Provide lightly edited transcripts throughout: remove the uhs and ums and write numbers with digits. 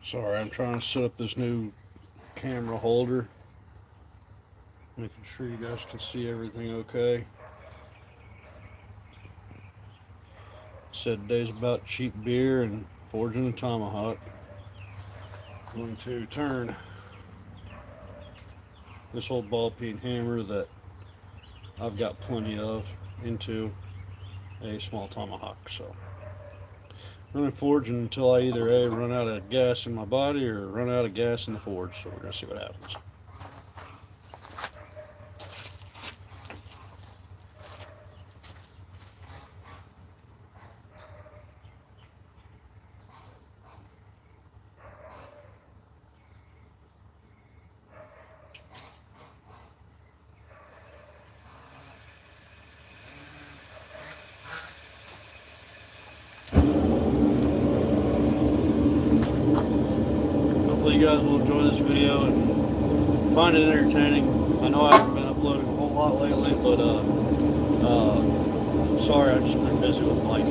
Sorry, I'm trying to set up this new camera holder, making sure you guys can see everything okay. Said today's about cheap beer and forging a tomahawk. Going to turn this old ball peen hammer that I've got plenty of into a small tomahawk. So I'm going to forge until I either A, run out of gas in my body or run out of gas in the forge. So we're going to see what happens. Hopefully you guys will enjoy this video and find it entertaining. I know I haven't been uploading a whole lot lately, but sorry, I've just been busy with life.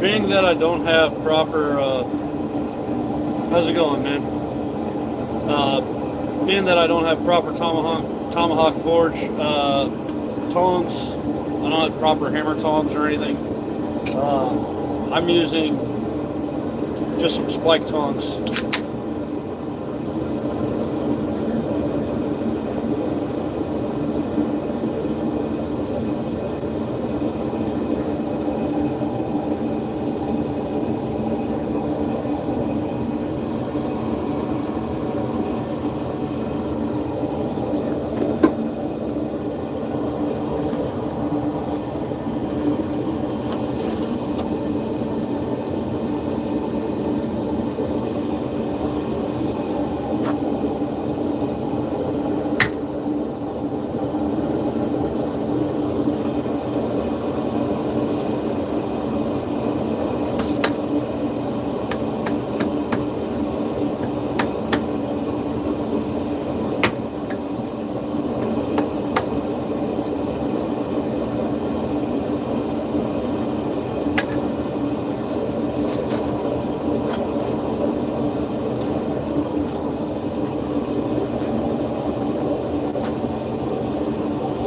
Being that I don't have proper, how's it going, man? Being that I don't have proper tomahawk forge tongs, I don't have proper hammer tongs or anything. I'm using just some spike tongs.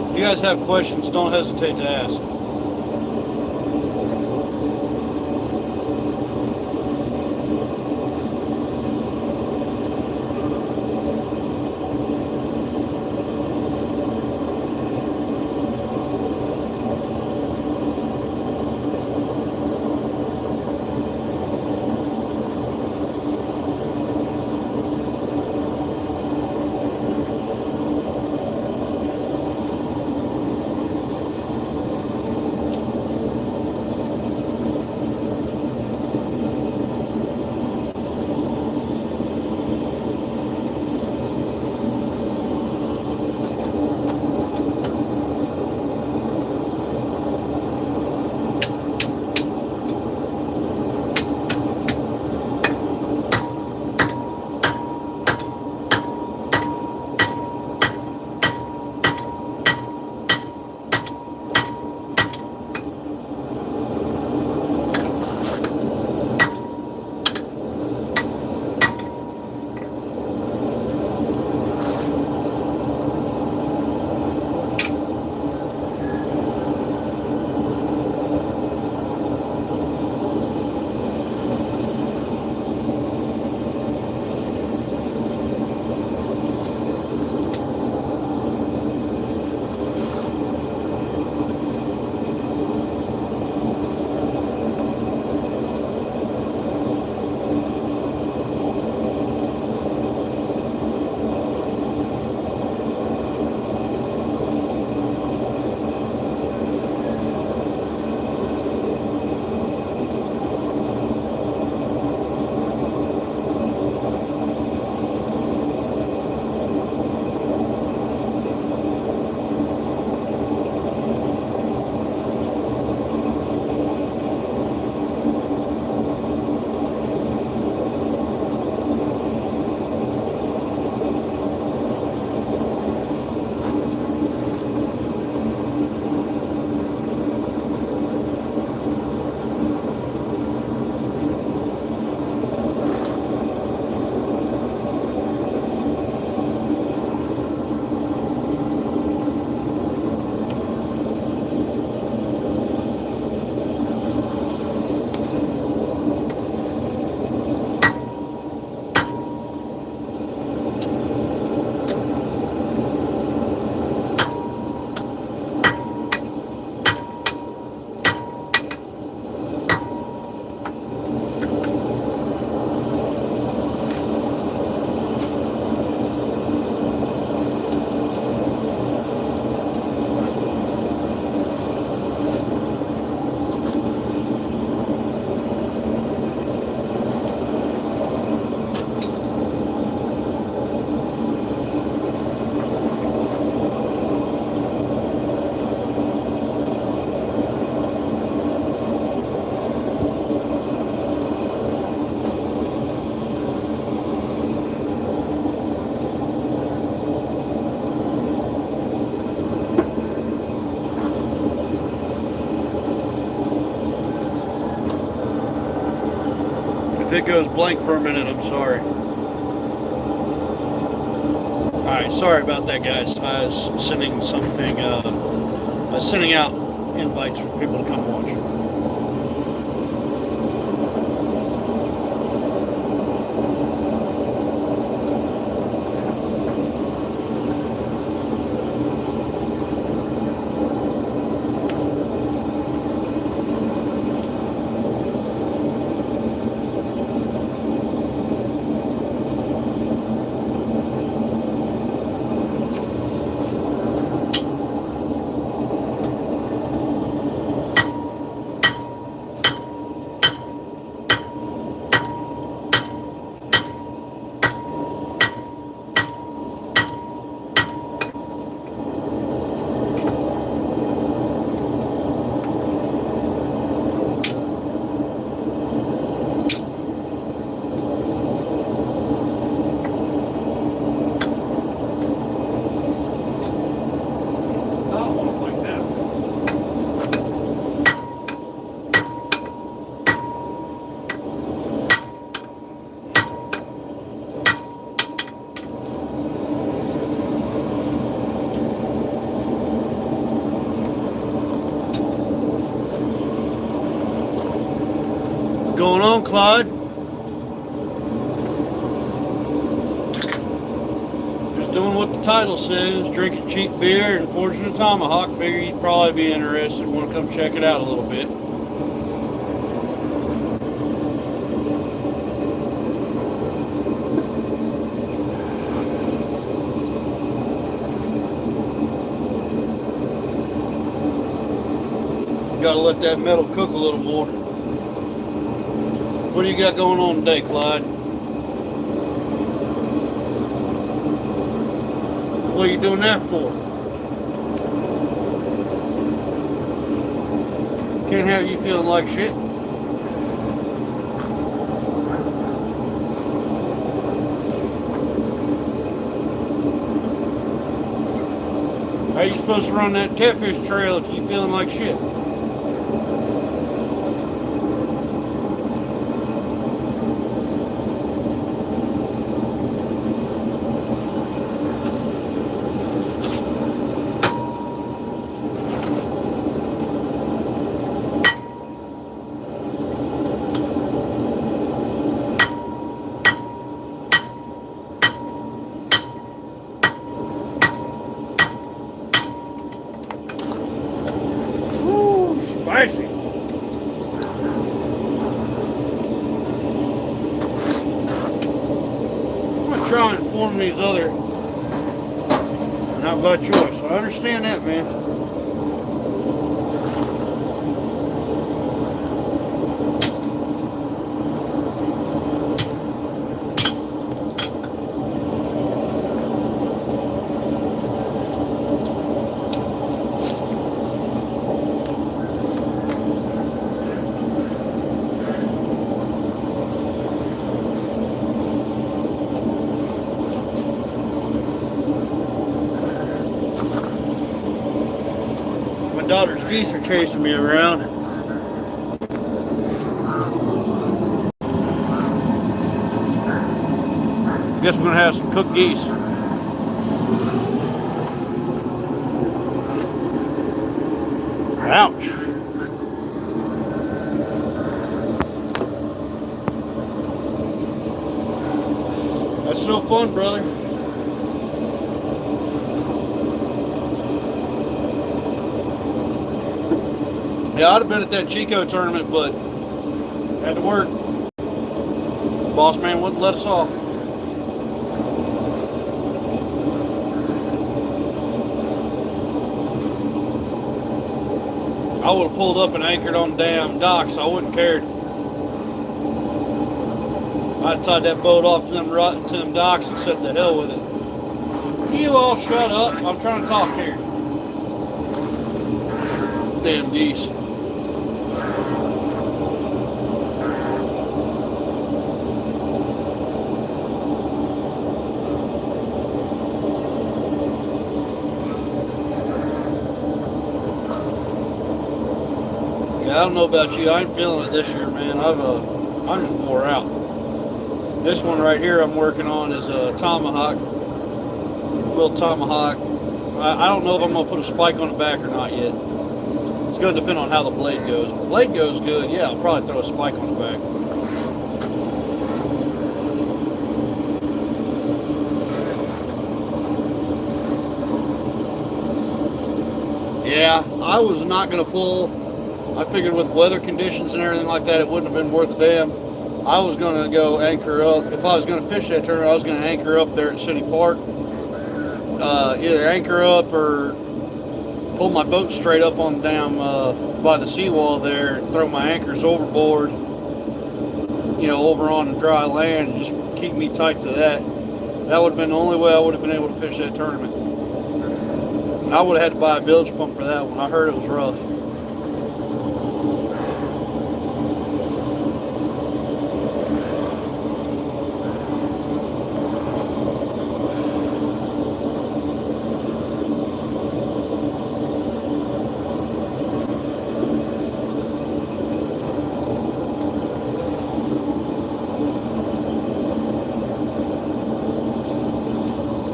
If you guys have questions, don't hesitate to ask. goes blank for a minute. I'm sorry. Alright, sorry about that, guys. I was sending something, I was sending out invites for people to come watch. Going on, Clyde? Just doing what the title says, drinking cheap beer and forging a Tomahawk. Figure you'd probably be interested, want to come check it out a little bit. Gotta let that metal cook a little more. What do you got going on today, Clyde? What are you doing that for? Can't have you feeling like shit. How are you supposed to run that catfish trail if you feeling like shit? Spicy. I'm gonna try and form these other, not by choice. I understand that, man. My daughter's geese are chasing me around. Guess we're gonna have some cooked geese. Ouch. That's no fun, brother. Yeah, I'd have been at that Chico tournament, but had to work. Boss man wouldn't let us off. I would have pulled up and anchored on the damn docks. I wouldn't cared. I'd tied that boat off to them docks and said the hell with it. You all shut up. I'm trying to talk here. Damn geese. Yeah, I don't know about you. I ain't feeling it this year, man. I'm just wore out. This one right here I'm working on is a Tomahawk, little Tomahawk. I don't know if I'm going to put a spike on the back or not yet. It's going to depend on how the blade goes. If the blade goes good, yeah, I'll probably throw a spike on the back. Yeah, I was not going to pull. I figured with weather conditions and everything like that, it wouldn't have been worth a damn. I was going to go anchor up. If I was going to fish that tournament, I was going to anchor up there at City Park. Either anchor up or pull my boat straight up on down by the seawall there and throw my anchors overboard, you know, over on the dry land and just keep me tight to that. That would have been the only way I would have been able to fish that tournament. And I would have had to buy a bilge pump for that one. I heard it was rough.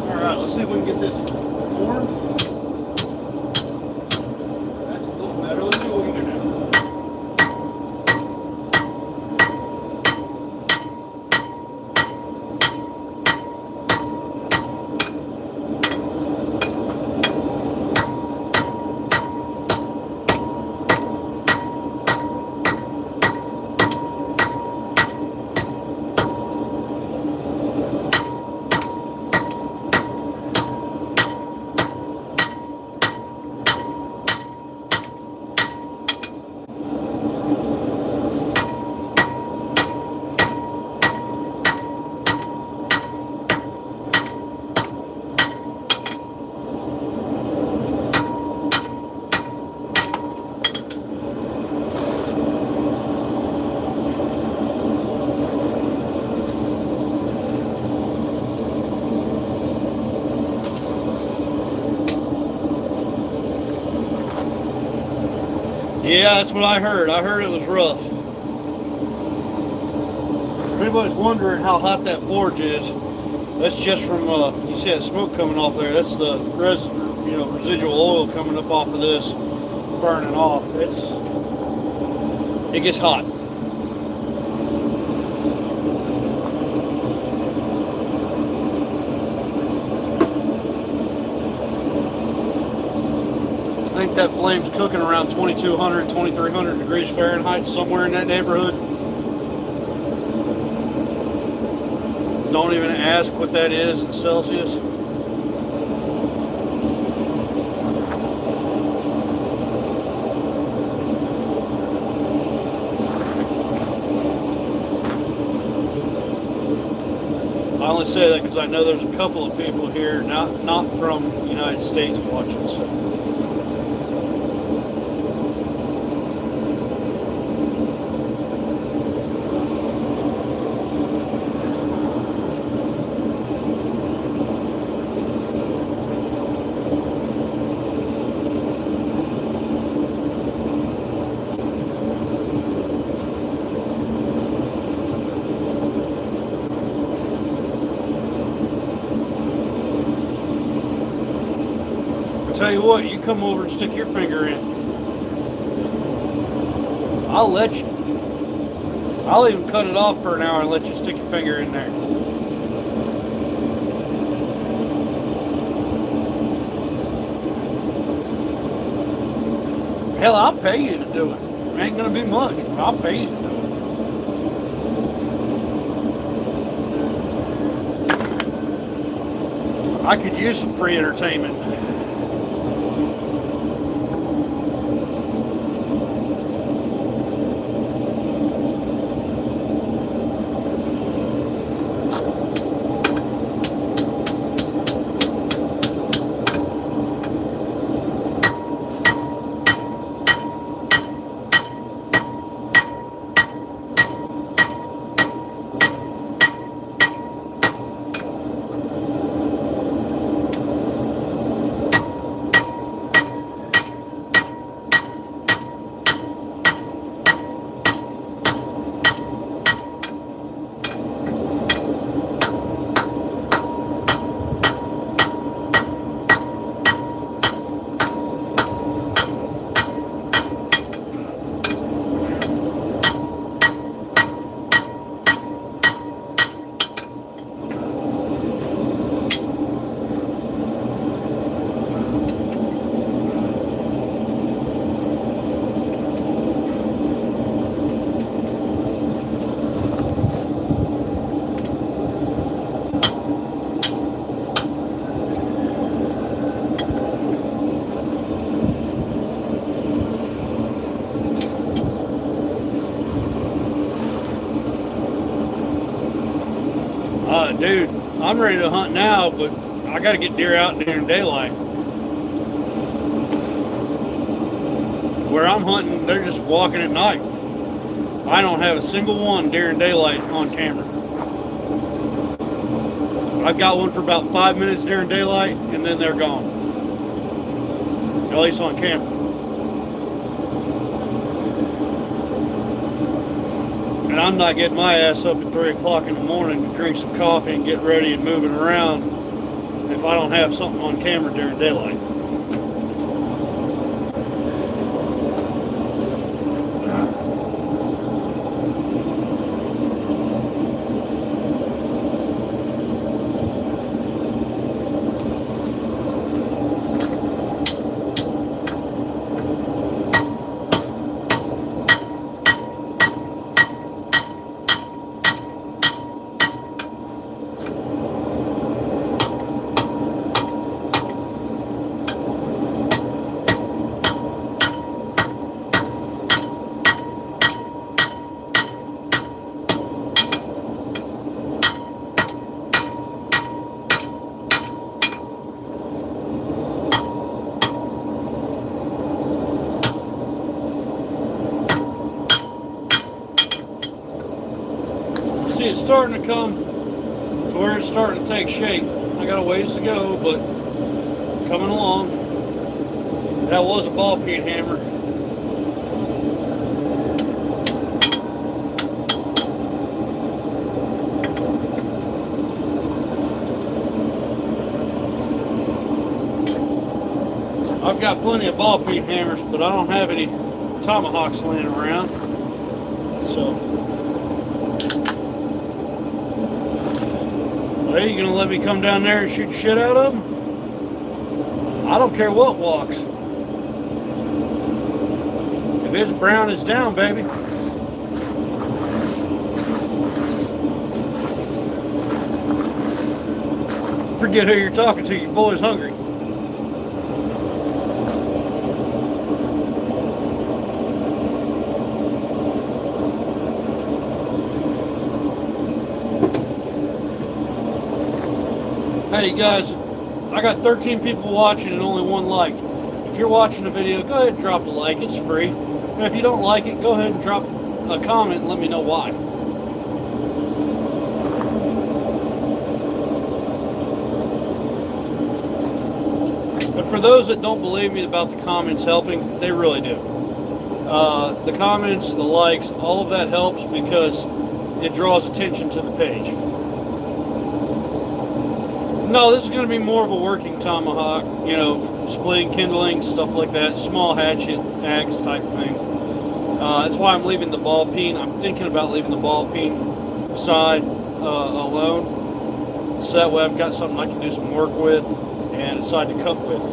Alright, let's see if we can get this formed. That's a little better. Let's see what we can do now. Yeah, that's what I heard. I heard it was rough. If anybody's wondering how hot that forge is, that's just from, you see that smoke coming off there. That's the residual oil coming up off of this, burning off. It gets hot. I think that flame's cooking around 2,200, 2,300 degrees Fahrenheit, somewhere in that neighborhood. Don't even ask what that is in Celsius. I only say that because I know there's a couple of people here not from the United States watching, so. Tell you what, you come over and stick your finger in. I'll let you. I'll even cut it off for an hour and let you stick your finger in there. Hell, I'll pay you to do it. It ain't gonna be much, but I'll pay you to do it. I could use some free entertainment. Dude, I'm ready to hunt now, but I got to get deer out during daylight. Where I'm hunting, they're just walking at night. I don't have a single one during daylight on camera. I've got one for about 5 minutes during daylight, and then they're gone. At least on camera. And I'm not getting my ass up at 3 o'clock in the morning to drink some coffee and get ready and moving around if I don't have something on camera during daylight. See, it's starting to come to where it's starting to take shape. I got a ways to go, but coming along. That was a ball peen hammer. I've got plenty of ball peen hammers, but I don't have any Tomahawks laying around. So, hey, you gonna let me come down there and shoot shit out of them? I don't care what walks. If it's brown, it's down, baby. Forget who you're talking to. Your boy's hungry. Hey guys, I got 13 people watching and only 1 like. If you're watching the video, go ahead and drop a like, it's free. And if you don't like it, go ahead and drop a comment and let me know why. But for those that don't believe me about the comments helping, they really do. The comments, the likes, all of that helps because it draws attention to the page. No, this is going to be more of a working tomahawk, you know, splitting, kindling, stuff like that, small hatchet, axe type thing. That's why I'm leaving the ball peen. I'm thinking about leaving the ball peen side alone, so that way I've got something I can do some work with and a side to cut with.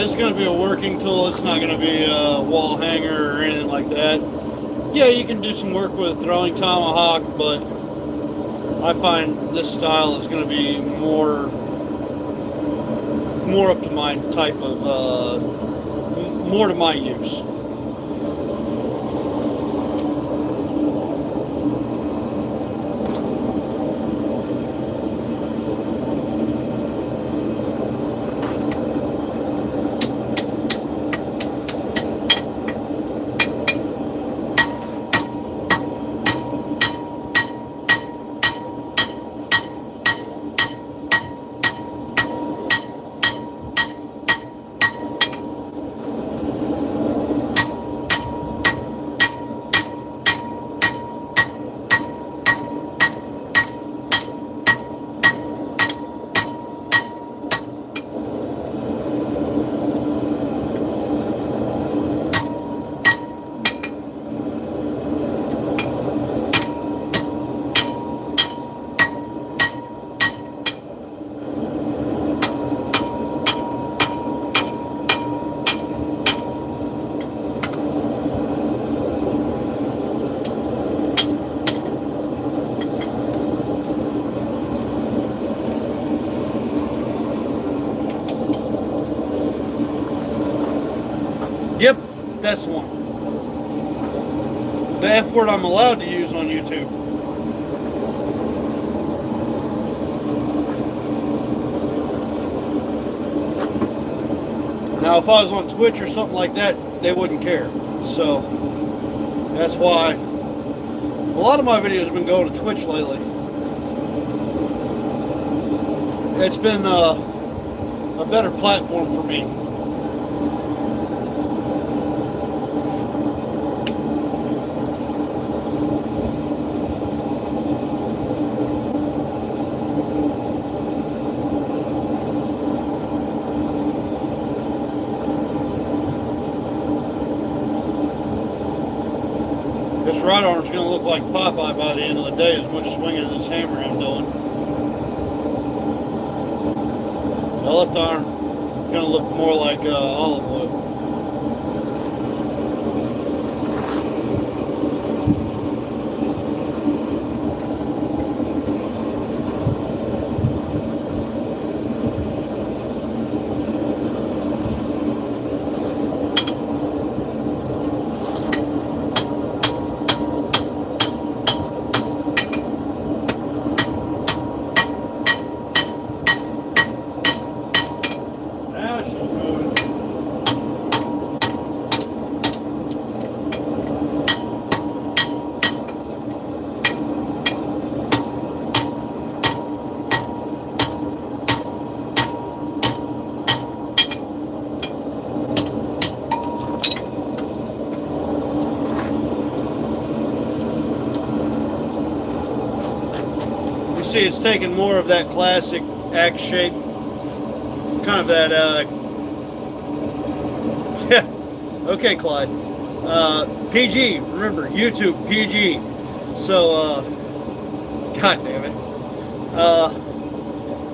this is going to be a working tool. It's not going to be a wall hanger or anything like that. Yeah, you can do some work with a throwing tomahawk, but I find this style is going to be more up to my type of, more to my use. Yep, that's the one. The F word I'm allowed to use on YouTube. Now, if I was on Twitch or something like that, they wouldn't care. So, that's why a lot of my videos have been going to Twitch lately. It's been a better platform for me. This right arm's going to look like Popeye by the end of the day, as much swinging of this hammer I'm doing. The left arm is going to look more like olive oil. See, it's taking more of that classic axe shape, kind of that yeah, okay, Clyde, PG, remember, YouTube, PG, so, god damn it,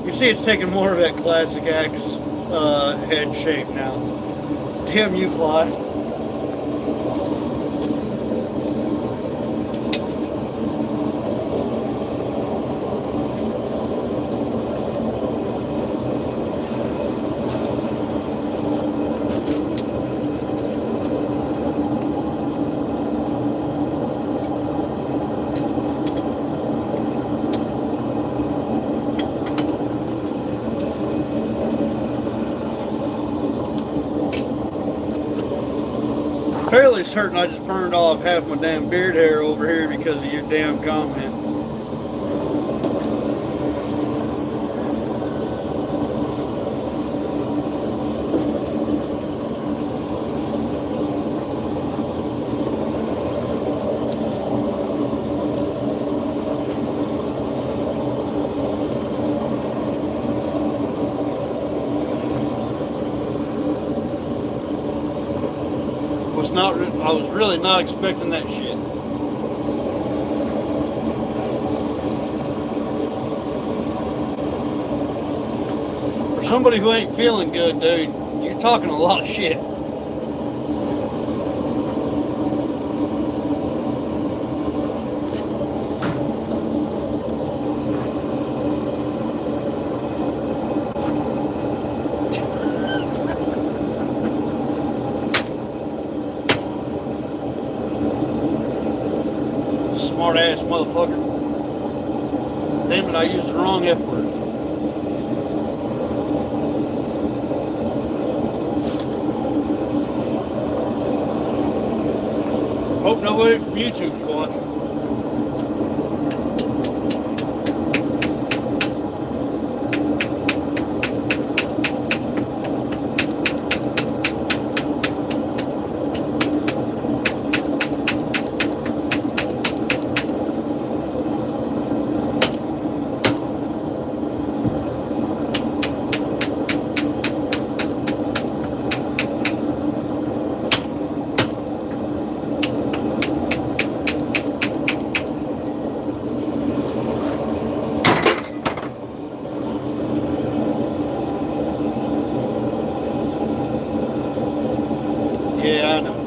you see it's taking more of that classic axe head shape now. Damn you, Clyde. Fairly certain I just burned off half my damn beard hair over here because of your damn comment. I was really not expecting that shit. For somebody who ain't feeling good, dude, You're talking a lot of shit. Smart ass motherfucker. Damn it, I used the wrong F word. Hope nobody from YouTube's watching. Yeah, I know.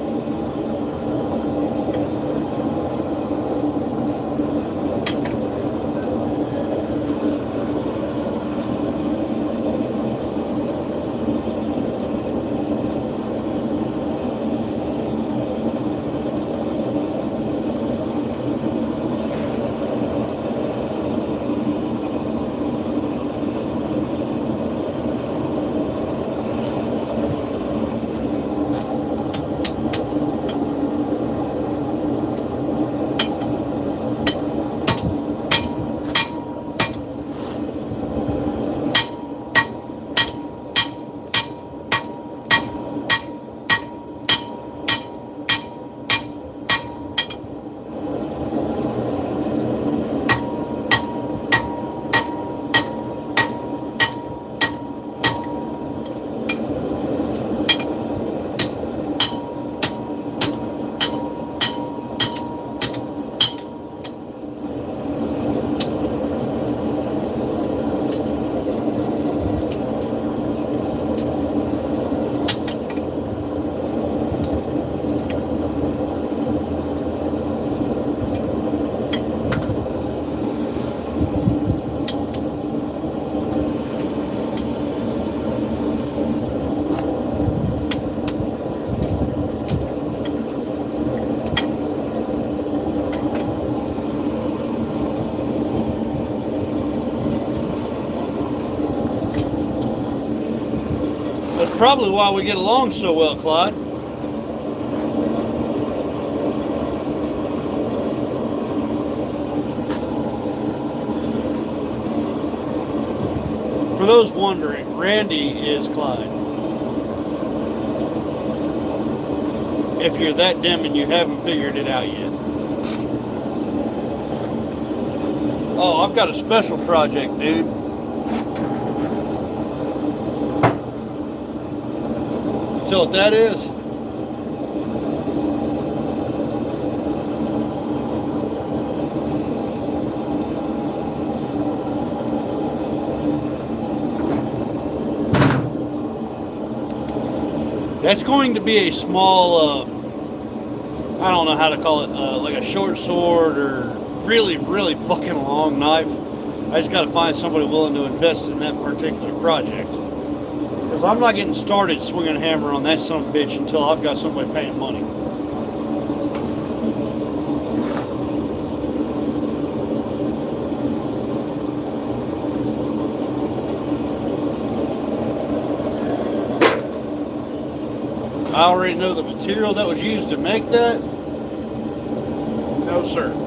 That's probably why we get along so well, Clyde. For those wondering, Randy is Clyde. If you're that dim and you haven't figured it out yet. Oh, I've got a special project, dude. Tell what that is. That's going to be a small, I don't know how to call it, like a short sword or really, really fucking long knife. I just got to find somebody willing to invest in that particular project. Because I'm not getting started swinging a hammer on that son of a bitch until I've got somebody paying money. I already know the material that was used to make that. No, sir.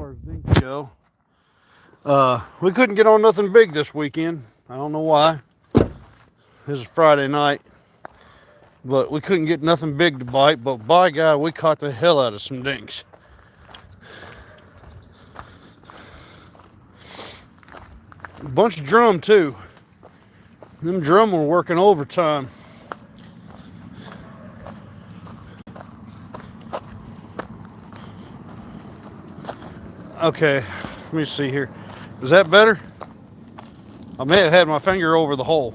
far as dinks go. We couldn't get on nothing big this weekend. I don't know why. This is Friday night. But we couldn't get nothing big to bite. But by God, we caught the hell out of some dinks. A bunch of drum too. Them drum were working overtime. Okay, let me see here. Is that better? I may have had my finger over the hole.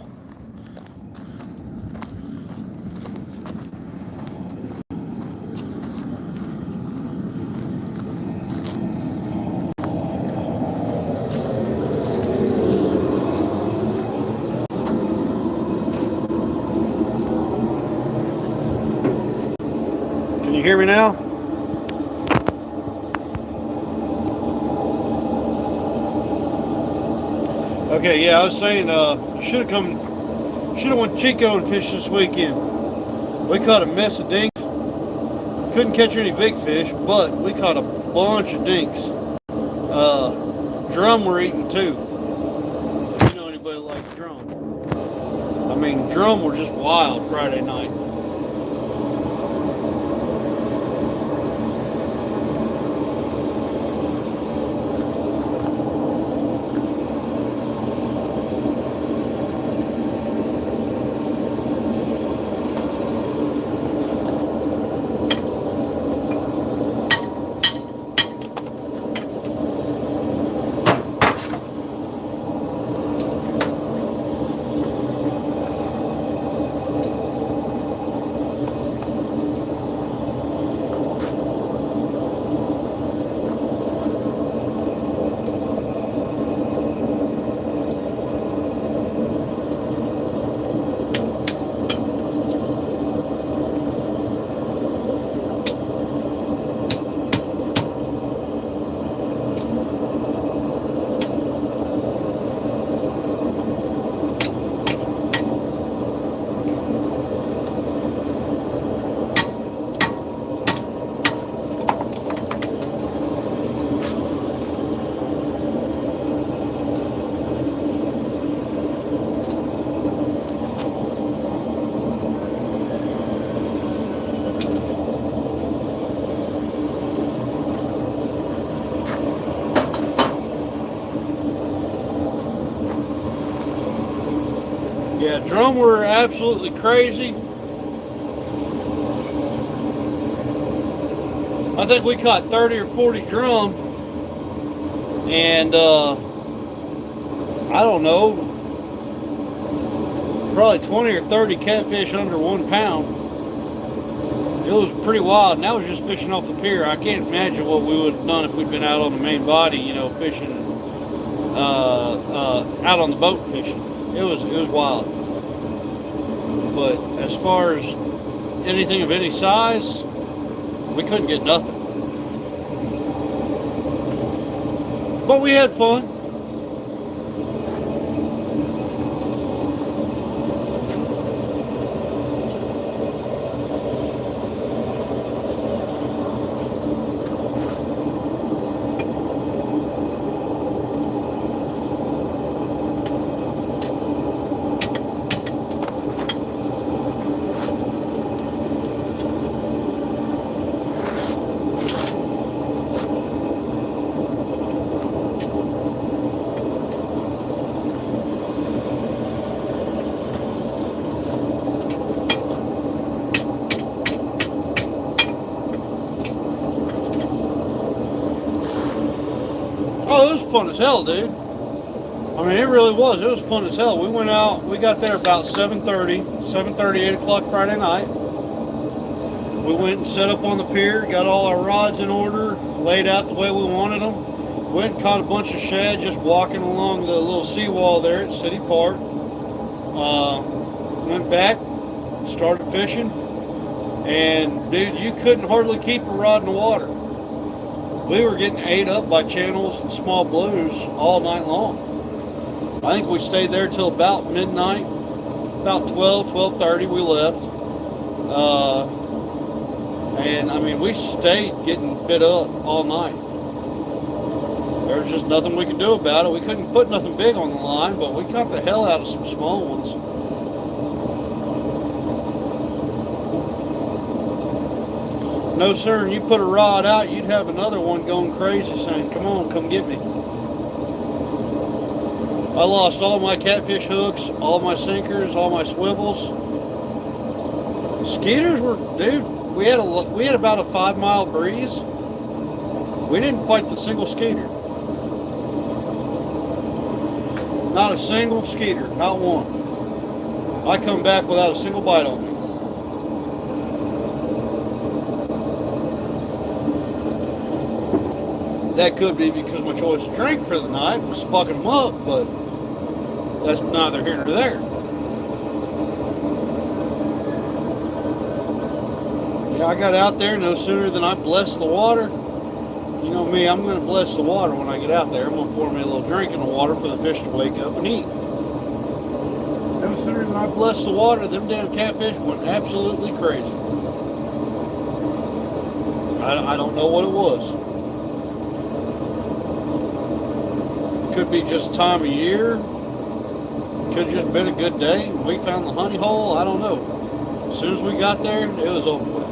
Can you hear me now? Okay, yeah, I was saying, should have went Chico and fished this weekend. We caught a mess of dinks. Couldn't catch any big fish, but we caught a bunch of dinks. Drum were eating too. If you know anybody like drum. I mean, drum were just wild Friday night. Yeah, drum were absolutely crazy. I think we caught 30 or 40 drum, and I don't know, probably 20 or 30 catfish under 1 pound. It was pretty wild, and that was just fishing off the pier. I can't imagine what we would have done if we'd been out on the main body, you know, fishing, out on the boat fishing. It was wild. But as far as anything of any size, we couldn't get nothing. But we had fun. Oh, it was fun as hell, dude. I mean, it really was. It was fun as hell. We went out, we got there about 7:30, 8 o'clock Friday night. We went and set up on the pier, got all our rods in order, laid out the way we wanted them. Went and caught a bunch of shad just walking along the little seawall there at City Park. Went back, started fishing, and dude, you couldn't hardly keep a rod in the water. We were getting ate up by channels and small blues all night long. I think we stayed there till about midnight, about 12:30 we left. And I mean, we stayed getting bit up all night. There was just nothing we could do about it. We couldn't put nothing big on the line, but we caught the hell out of some small ones. No sooner than you put a rod out, you'd have another one going crazy saying, come on, come get me. I lost all my catfish hooks, all my sinkers, all my swivels. Skeeters were, dude, we had about a 5-mile breeze. We didn't fight the single skeeter. Not a single skeeter, not one. I come back without a single bite on me. That could be because my choice of drink for the night was fucking them up, but that's neither here nor there. Yeah, I got out there no sooner than I blessed the water. You know me, I'm going to bless the water when I get out there. I'm going to pour me a little drink in the water for the fish to wake up and eat. No sooner than I blessed the water, them damn catfish went absolutely crazy. I don't know what it was. Could be just time of year. Could have just been a good day. We found the honey hole. I don't know. As soon as we got there, it was over with.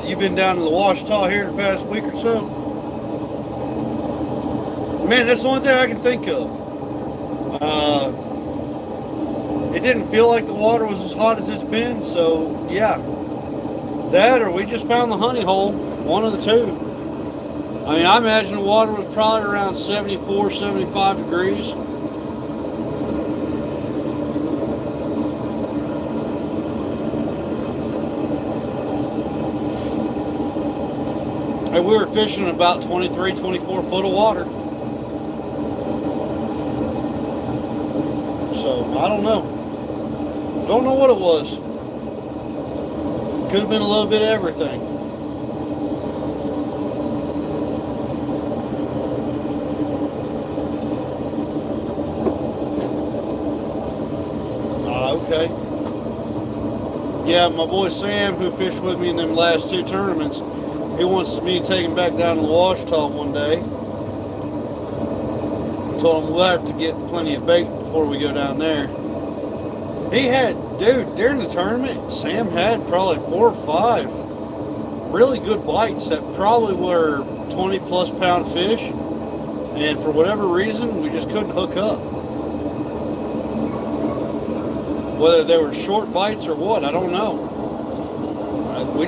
You've been down to the Washita here the past week or so? Man, that's the only thing I can think of. It didn't feel like the water was as hot as it's been, so yeah. That or we just found the honey hole, one of the two. I mean, I imagine the water was probably around 74, 75 degrees. And we were fishing about 23, 24 foot of water. So, I don't know. Don't know what it was. Could have been a little bit of everything. Okay. Yeah, my boy Sam, who fished with me in them last two tournaments, he wants me to take him back down to the Washita one day. I told him we'll have to get plenty of bait before we go down there. He had, dude, during the tournament, Sam had probably 4 or 5 really good bites that probably were 20 plus pound fish. And for whatever reason, we just couldn't hook up. Whether they were short bites or what, I don't know. We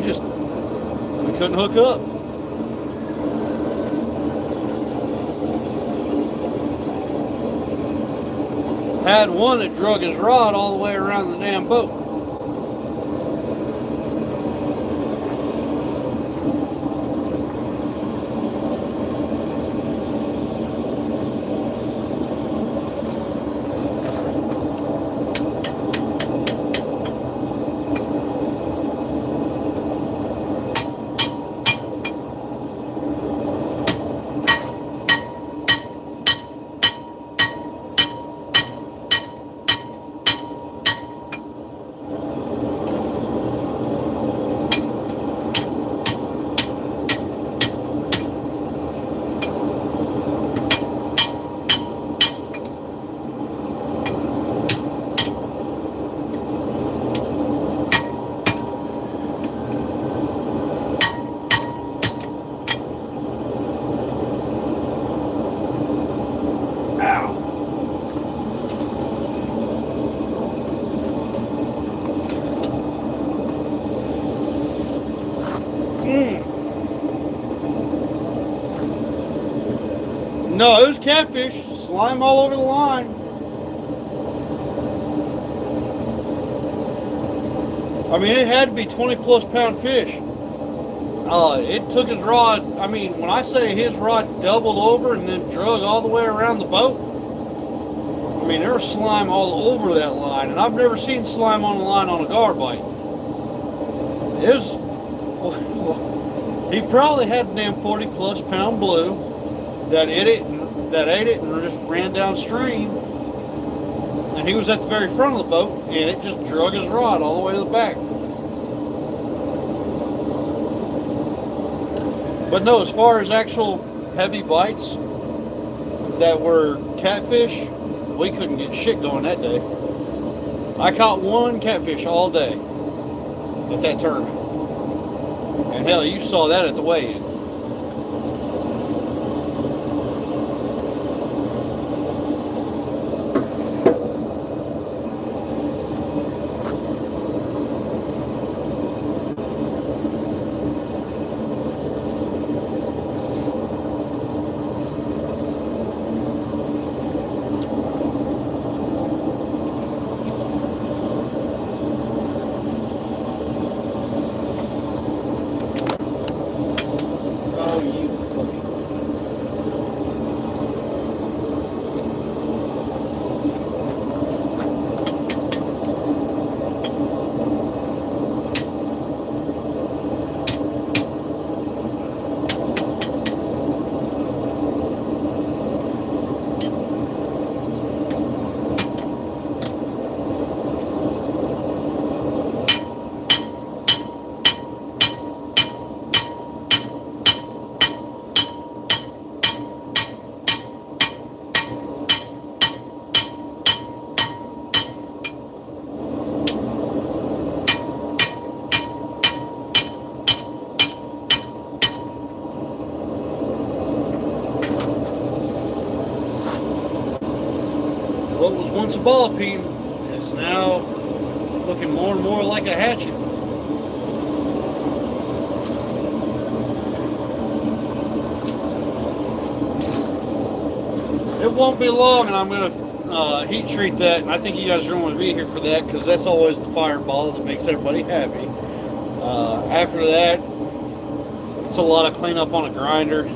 couldn't hook up. Had one that drug his rod all the way around the damn boat. No, it was catfish. Slime all over the line. I mean, it had to be 20+ pound fish. It took his rod. I mean, when I say his rod doubled over and then drug all the way around the boat, I mean, there was slime all over that line, and I've never seen slime on the line on a gar bite. It was, he probably had a damn 40+ pound blue that ate it and just ran downstream. And he was at the very front of the boat, and it just drug his rod all the way to the back. But no, as far as actual heavy bites that were catfish, we couldn't get shit going that day. I caught one catfish all day at that tournament. And hell, you saw that at the weigh-in. What was once a ball peen is now looking more and more like a hatchet. It won't be long, and I'm going to heat treat that, and I think you guys are going to want to be here for that, because that's always the fireball that makes everybody happy. After that, it's a lot of cleanup on a grinder.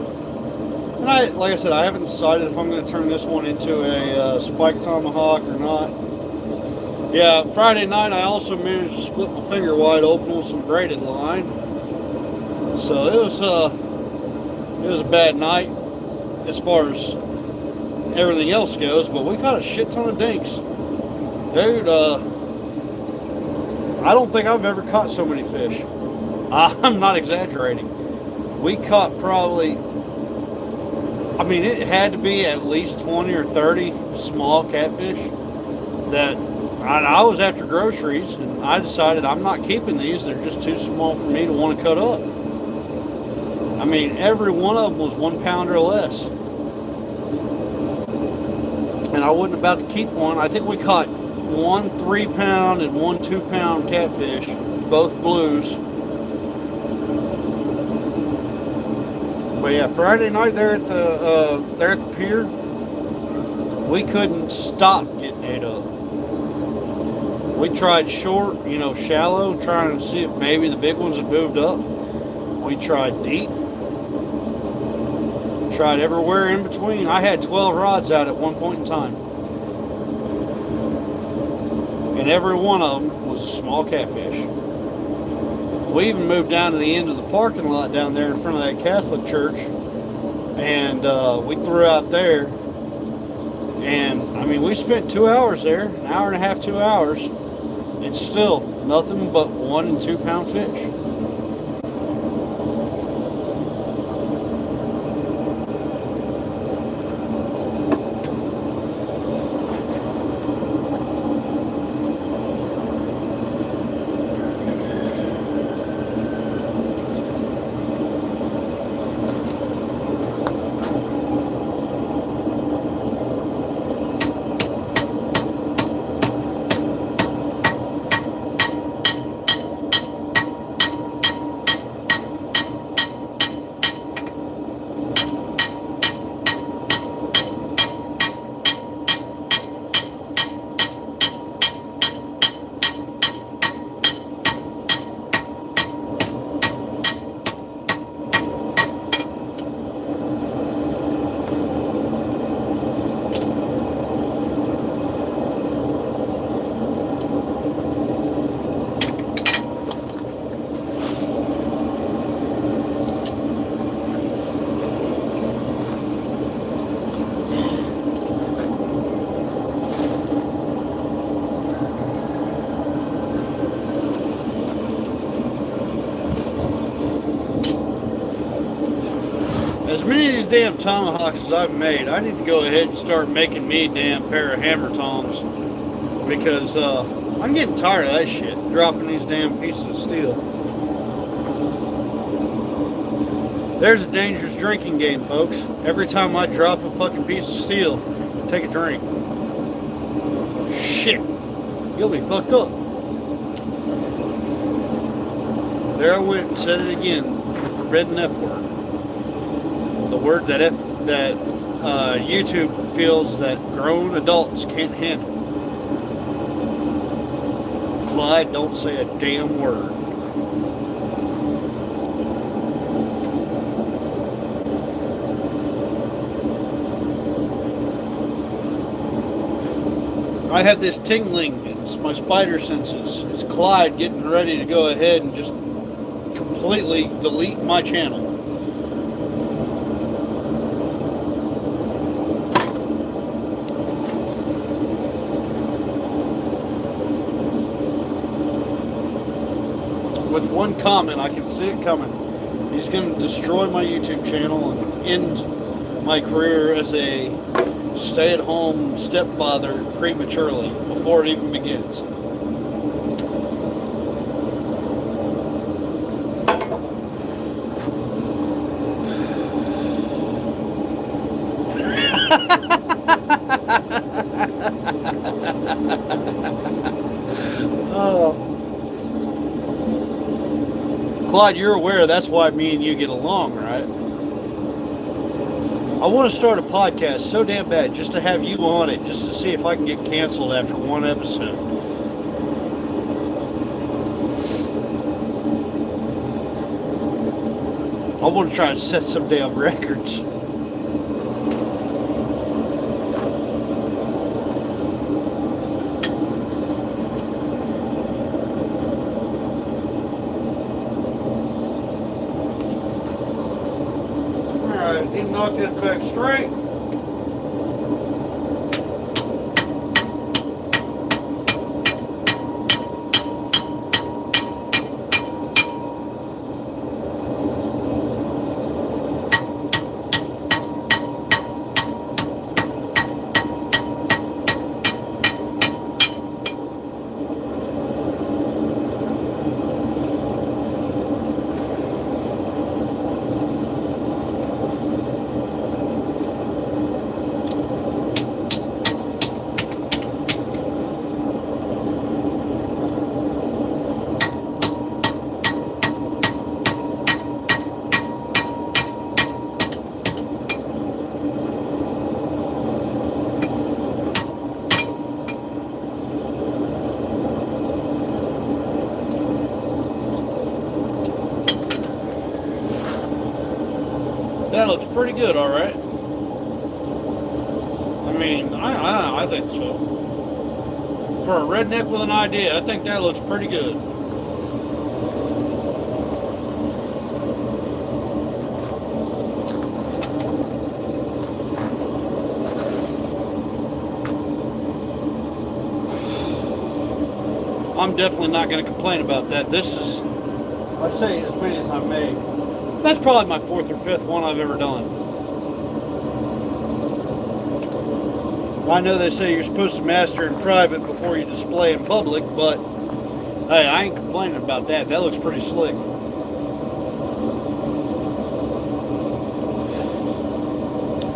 And like I said, I haven't decided if I'm going to turn this one into a spiked Tomahawk or not. Yeah, Friday night I also managed to split my finger wide open with some braided line. So it was a bad night as far as everything else goes, but we caught a shit ton of dinks. Dude, I don't think I've ever caught so many fish. I'm not exaggerating. We caught probably, I mean, it had to be at least 20 or 30 small catfish that I was after groceries, and I decided I'm not keeping these. They're just too small for me to want to cut up. I mean, every one of them was 1 pound or less. And I wasn't about to keep one. I think we caught 1 3-pound and 1 2-pound catfish, both blues. But yeah, Friday night there at the pier, we couldn't stop getting ate up. We tried short, shallow, trying to see if maybe the big ones had moved up. We tried deep. Tried everywhere in between. I had 12 rods out at one point in time. And every one of them was a small catfish. We even moved down to the end of the parking lot down there in front of that Catholic church, and we threw out there, and I mean, we spent 2 hours there, an hour and a half, 2 hours. It's still nothing but 1 and 2 pound fish. many of these damn tomahawks as I've made, I need to go ahead and start making me a damn pair of hammer tongs, because I'm getting tired of that shit, dropping these damn pieces of steel. There's a dangerous drinking game, folks. Every time I drop a fucking piece of steel, take a drink. Shit, you'll be fucked up. There I went and said it again, the forbidden F word. The word that YouTube feels that grown adults can't handle. Clyde, don't say a damn word. I have this tingling, it's my spider senses. It's Clyde getting ready to go ahead and just completely delete my channel. With one comment, I can see it coming. He's going to destroy my YouTube channel and end my career as a stay-at-home stepfather prematurely, before it even begins. Clyde, you're aware that's why me and you get along, right? I want to start a podcast so damn bad just to have you on it, just to see if I can get canceled after one episode. I want to try and set some damn records. Need to knock this back straight. That looks pretty good, all right. I mean, I think so. For a redneck with an idea, I think that looks pretty good. I'm definitely not going to complain about that. This is, I say, as many as I've made. That's probably my 4th or 5th one I've ever done. I know they say you're supposed to master in private before you display in public, but hey, I ain't complaining about that. That looks pretty slick.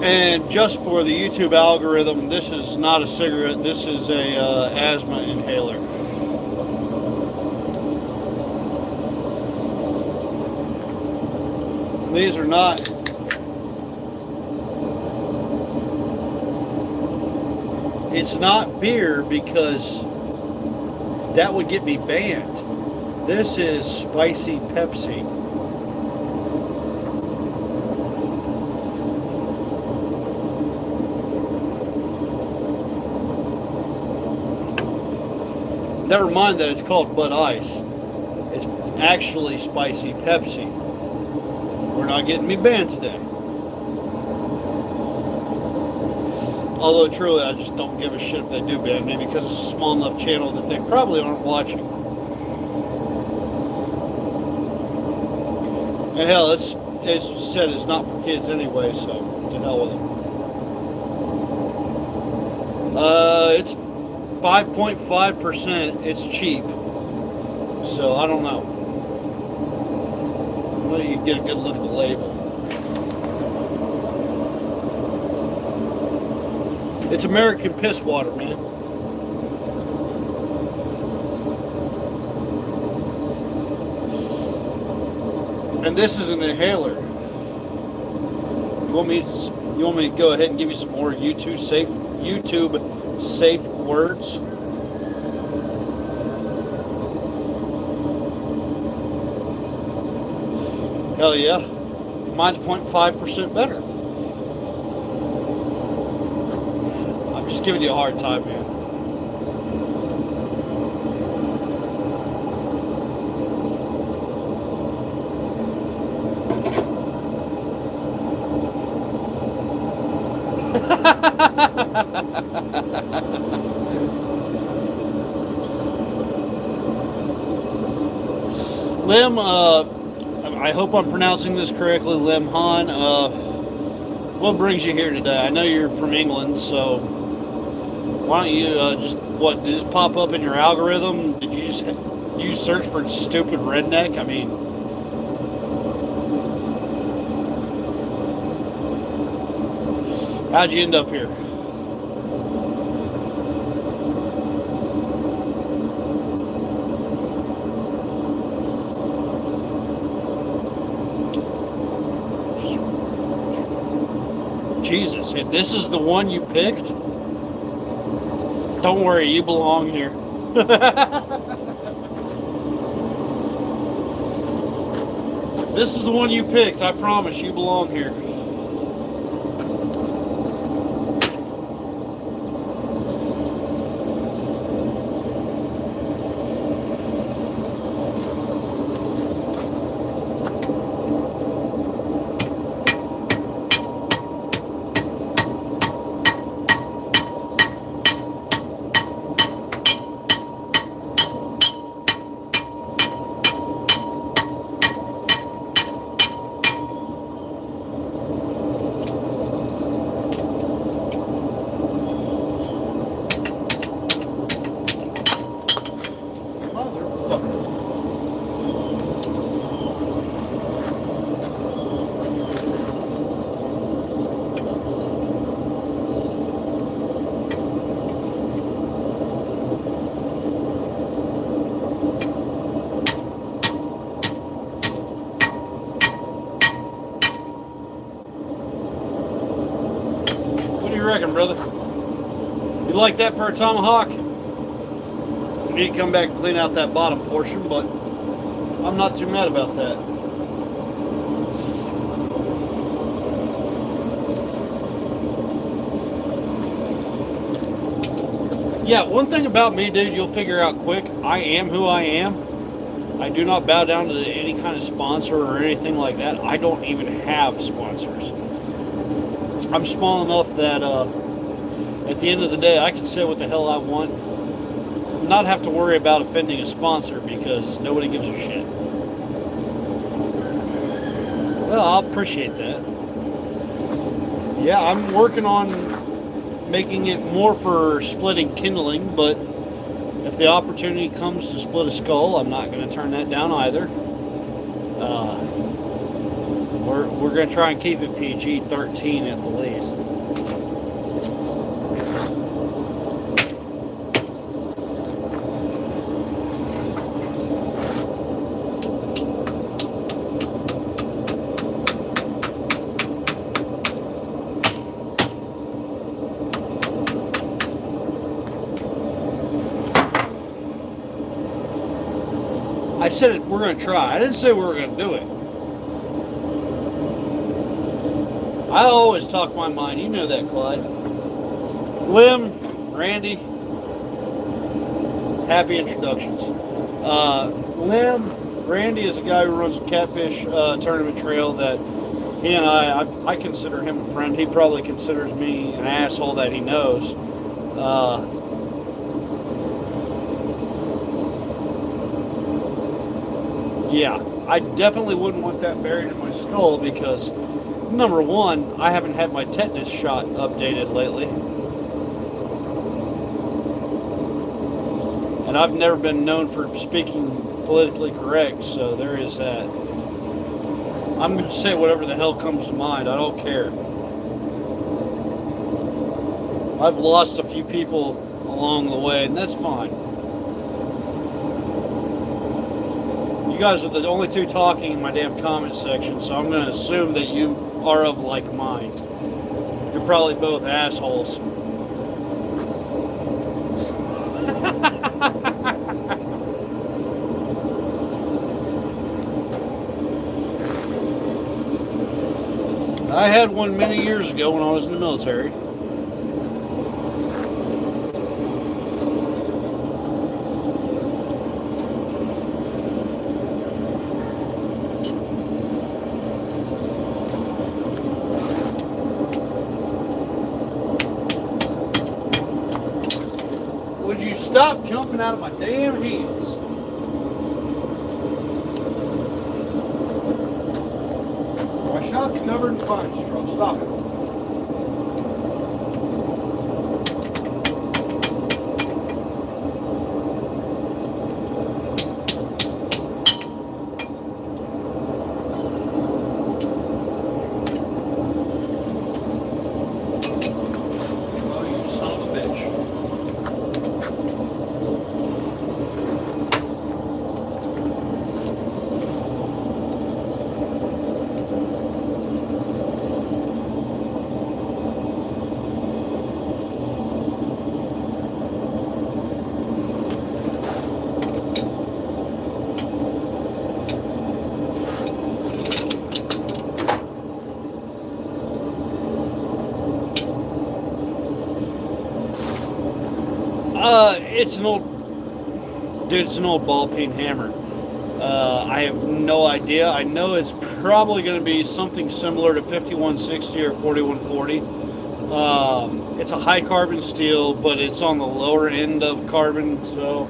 And just for the YouTube algorithm, this is not a cigarette. This is a asthma inhaler. These are not. It's not beer because that would get me banned. This is spicy Pepsi. Never mind that it's called Bud Ice. It's actually spicy Pepsi. We're not getting me banned today. Although truly, I just don't give a shit if they do ban me because it's a small enough channel that they probably aren't watching. And hell, it's it's said it's not for kids anyway, so to hell with it. It's 5.5%. It's cheap, so I don't know. Let you get a good look at the label. It's American piss water, man. And this is an inhaler. You want me to go ahead and give you some more YouTube safe words? Hell yeah. Mine's 0.5% better. I'm just giving you a hard time, man. Lim, I hope I'm pronouncing this correctly, Lim Han. What brings you here today? I know you're from England, so why don't you did this pop up in your algorithm? Did you search for stupid redneck? I mean, how'd you end up here? Jesus, if this is the one you picked, don't worry, you belong here. If this is the one you picked, I promise you belong here. Reckon, brother? You like that for a tomahawk? You need to come back and clean out that bottom portion, but I'm not too mad about that. Yeah, one thing about me, dude, you'll figure out quick. I am who I am. I do not bow down to any kind of sponsor or anything like that. I don't even have sponsors. I'm small enough that at the end of the day, I can say what the hell I want, not have to worry about offending a sponsor because nobody gives a shit. Well, I'll appreciate that. Yeah, I'm working on making it more for splitting kindling, but if the opportunity comes to split a skull, I'm not going to turn that down either. We're going to try and keep it PG-13 at the least. I said we're going to try. I didn't say we were going to do it. I always talk my mind. You know that, Clyde. Lim, Randy, happy introductions. Lim, Randy is a guy who runs a catfish tournament trail that he and I consider him a friend. He probably considers me an asshole that he knows. Yeah, I definitely wouldn't want that buried in my skull because, number one, I haven't had my tetanus shot updated lately. And I've never been known for speaking politically correct, so there is that. I'm going to say whatever the hell comes to mind. I don't care. I've lost a few people along the way, and that's fine. You guys are the only two talking in my damn comment section, so I'm going to assume that you are of like mind. You're probably both assholes. I had one many years ago when I was in the military. Would you stop jumping out of my damn hands? My shop's covered in pine straw. Stop it. Oh, you son of a bitch. It's an old, dude, it's an old ball peen hammer. I have no idea. I know it's probably going to be something similar to 5160 or 4140. It's a high carbon steel, but it's on the lower end of carbon, so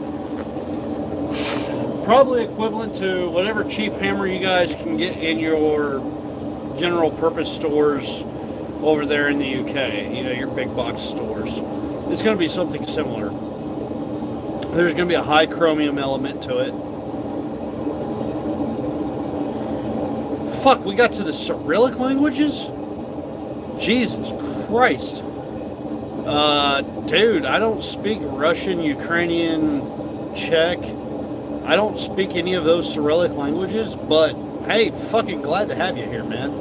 probably equivalent to whatever cheap hammer you guys can get in your general purpose stores over there in the UK, you know, your big box stores. It's going to be something similar. There's going to be a high chromium element to it. Fuck, we got to the Cyrillic languages? Jesus Christ. Dude, I don't speak Russian, Ukrainian, Czech. I don't speak any of those Cyrillic languages, but hey, fucking glad to have you here, man.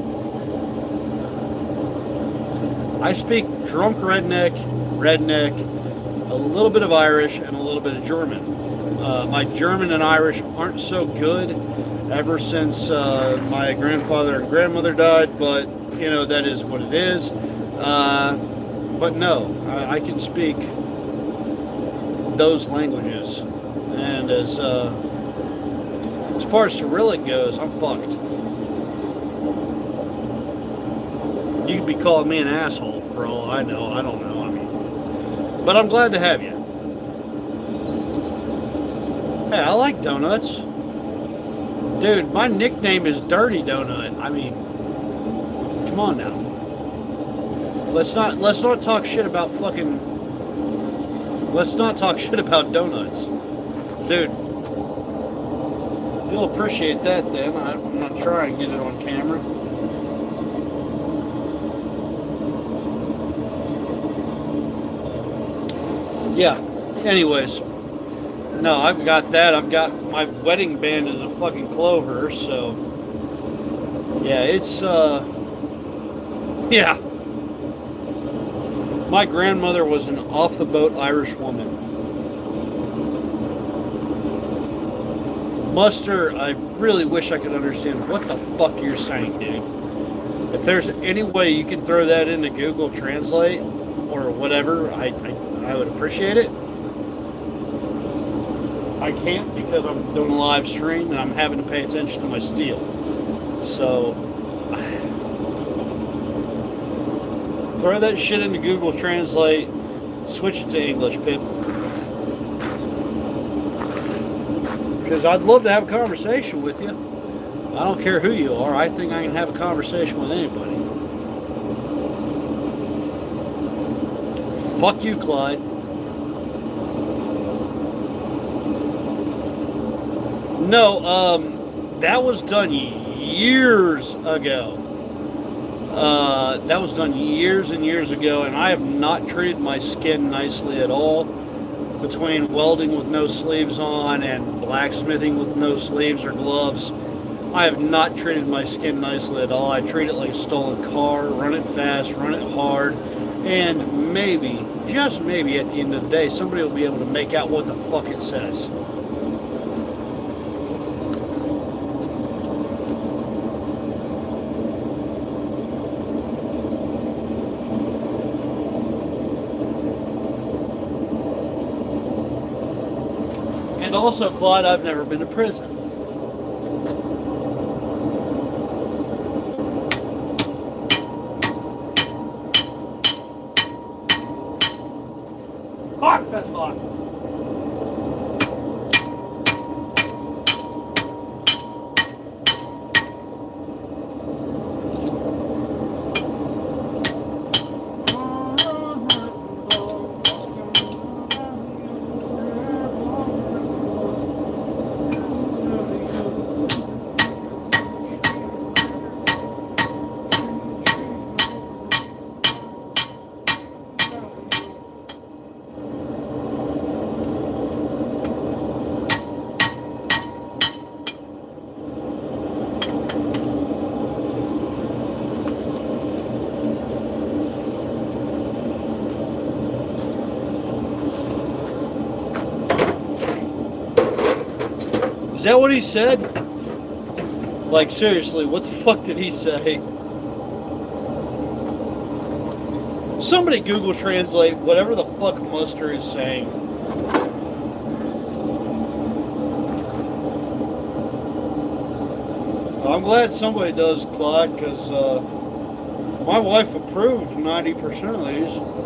I speak drunk redneck, a little bit of Irish, and a little bit of German. My German and Irish aren't so good ever since my grandfather and grandmother died, but you know, that is what it is. But no, I can speak those languages, and as far as Cyrillic goes, I'm fucked. You could be calling me an asshole for all I know. I don't know. I mean, but I'm glad to have you. Hey, I like donuts. Dude, my nickname is Dirty Donut. I mean, come on now. Let's not talk shit about fucking. Let's not talk shit about donuts, dude. You'll appreciate that then. I'm gonna try and get it on camera. Yeah. Anyways, no, I've got that. I've got my wedding band is a fucking clover, so yeah, it's yeah. My grandmother was an off-the-boat Irish woman. Muster, I really wish I could understand what the fuck you're saying, dude. If there's any way you can throw that into Google Translate or whatever, I would appreciate it. I can't because I'm doing a live stream and I'm having to pay attention to my steel. So throw that shit into Google Translate, switch it to English, Pip. Because I'd love to have a conversation with you. I don't care who you are. I think I can have a conversation with anybody. Fuck you, Clyde. No, that was done years ago. That was done years and years ago, and I have not treated my skin nicely at all. Between welding with no sleeves on and blacksmithing with no sleeves or gloves, I have not treated my skin nicely at all. I treat it like a stolen car, run it fast, run it hard, and maybe, just maybe at the end of the day, somebody will be able to make out what the fuck it says. And also, Claude, I've never been to prison. Fuck, that's hot. Is that what he said? Like, seriously, what the fuck did he say? Somebody Google Translate whatever the fuck Muster is saying. I'm glad somebody does, Clyde, because my wife approved 90% of these.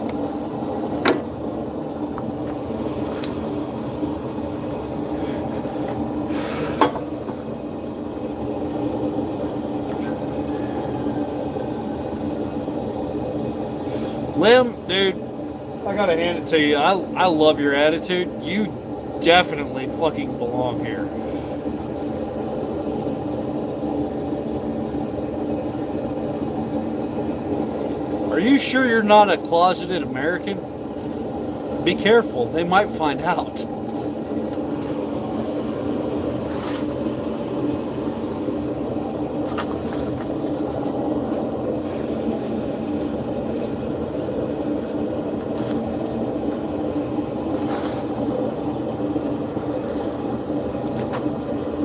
Lim, dude, I gotta hand it to you. I love your attitude. You definitely fucking belong here. Are you sure you're not a closeted American? Be careful, they might find out.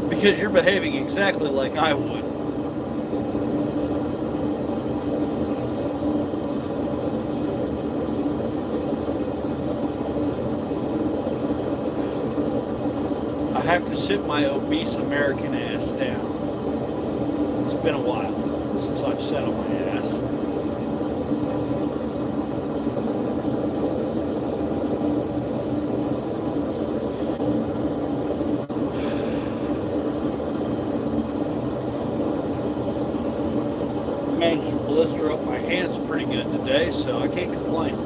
Because you're behaving exactly like I would. I have to sit my obese American ass down. It's been a while since I've sat on my ass. Managed to blister up my hands pretty good today, so I can't complain.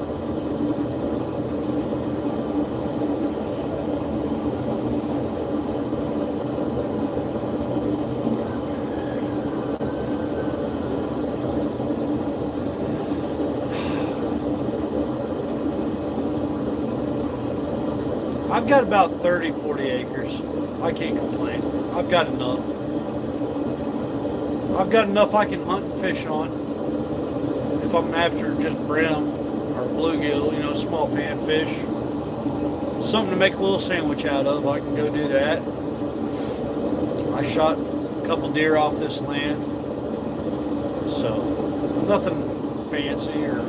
I've got about 30, 40 acres. I can't complain. I've got enough. I've got enough I can hunt and fish on. If I'm after just brim or bluegill, you know, small panfish. Something to make a little sandwich out of, I can go do that. I shot a couple deer off this land. So, nothing fancy or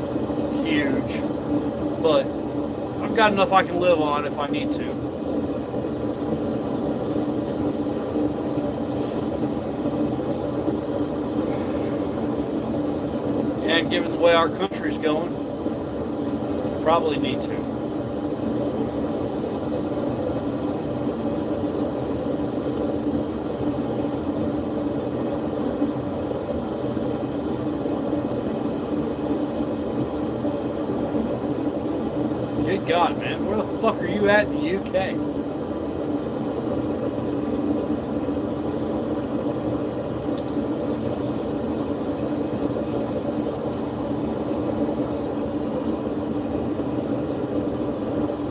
huge. But I've got enough I can live on if I need to. And given the way our country's going, probably need to. God, man, where the fuck are you at in the UK?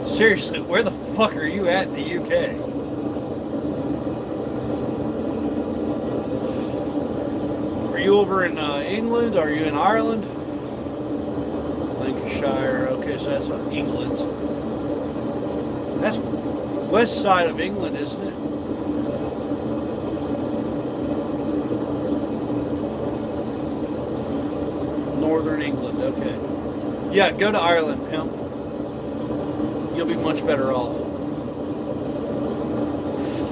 Seriously, where the fuck are you at in the UK? Are you over in England? Are you in Ireland? Lancashire. Okay, so that's England. That's west side of England, isn't it? Northern England. Okay. Yeah, go to Ireland, pimp. You'll be much better off.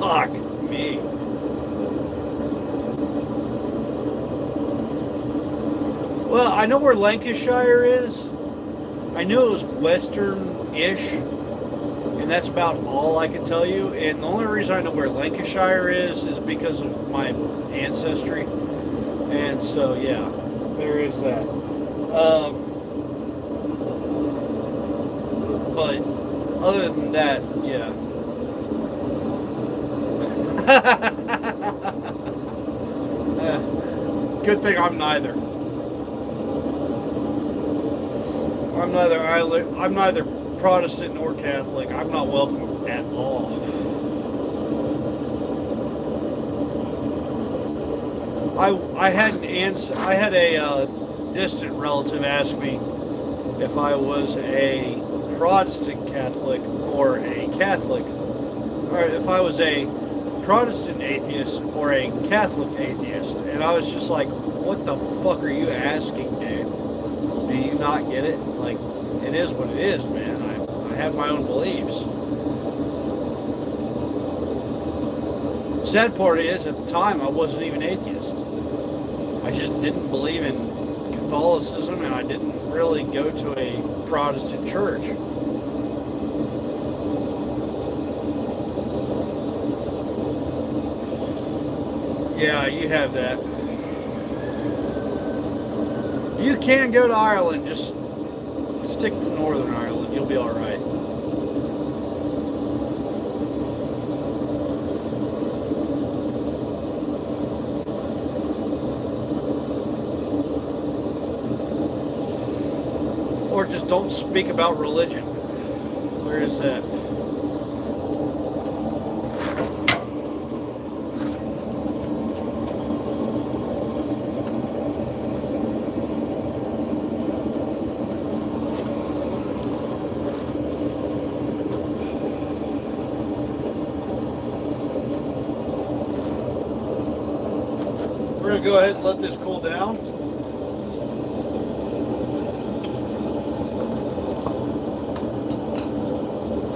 Fuck me. Well, I know where Lancashire is. I knew it was western-ish, and that's about all I can tell you. And the only reason I know where Lancashire is because of my ancestry. And so, yeah, there is that. But other than that, yeah. Good thing I'm neither. I'm neither Protestant nor Catholic. I'm not welcome at all. I had a distant relative ask me if I was a Protestant Catholic or a Catholic, or if I was a Protestant atheist or a Catholic atheist, and I was just like, what the fuck are you asking, dude? Do you not get it? Like, it is what it is, man. I have my own beliefs. Sad part is, at the time, I wasn't even atheist. I just didn't believe in Catholicism, and I didn't really go to a Protestant church. Yeah, you have that. You can go to Ireland, just stick to Northern Ireland. You'll be all right. Or just don't speak about religion. Where is that? We're going to go ahead and let this cool down.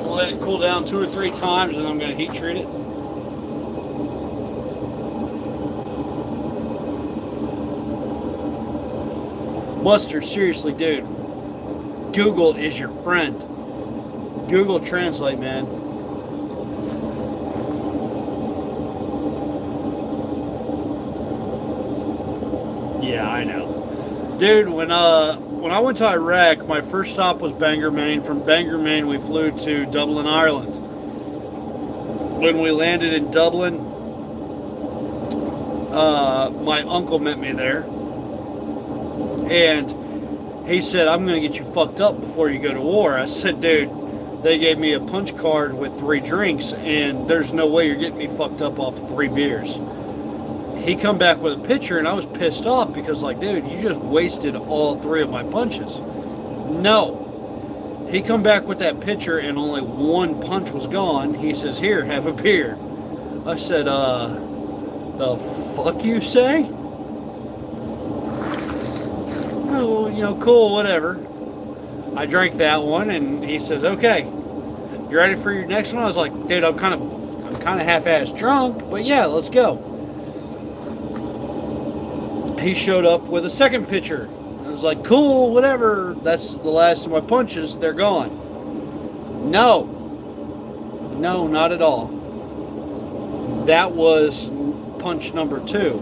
We'll let it cool down 2 or 3 times, and I'm going to heat treat it. Mustard, seriously, dude. Google is your friend. Google Translate, man. Yeah, I know. Dude, when I went to Iraq, my first stop was Bangor, Maine. From Bangor, Maine, we flew to Dublin, Ireland. When we landed in Dublin, my uncle met me there. And he said, I'm going to get you fucked up before you go to war. I said, dude, they gave me a punch card with 3 drinks, and there's no way you're getting me fucked up off of 3 beers. He come back with a pitcher, and I was pissed off because, like, dude, you just wasted all 3 of my punches. No. He come back with that pitcher, and only 1 punch was gone. He says, here, have a beer. I said, the fuck you say? Oh, you know, cool, whatever. I drank that one, and he says, okay, you ready for your next one? I was like, dude, I'm kind of half-assed drunk, but yeah, let's go. He showed up with a second pitcher. I was like, cool, whatever. That's the last of my punches. They're gone. No. No, not at all. That was punch number 2.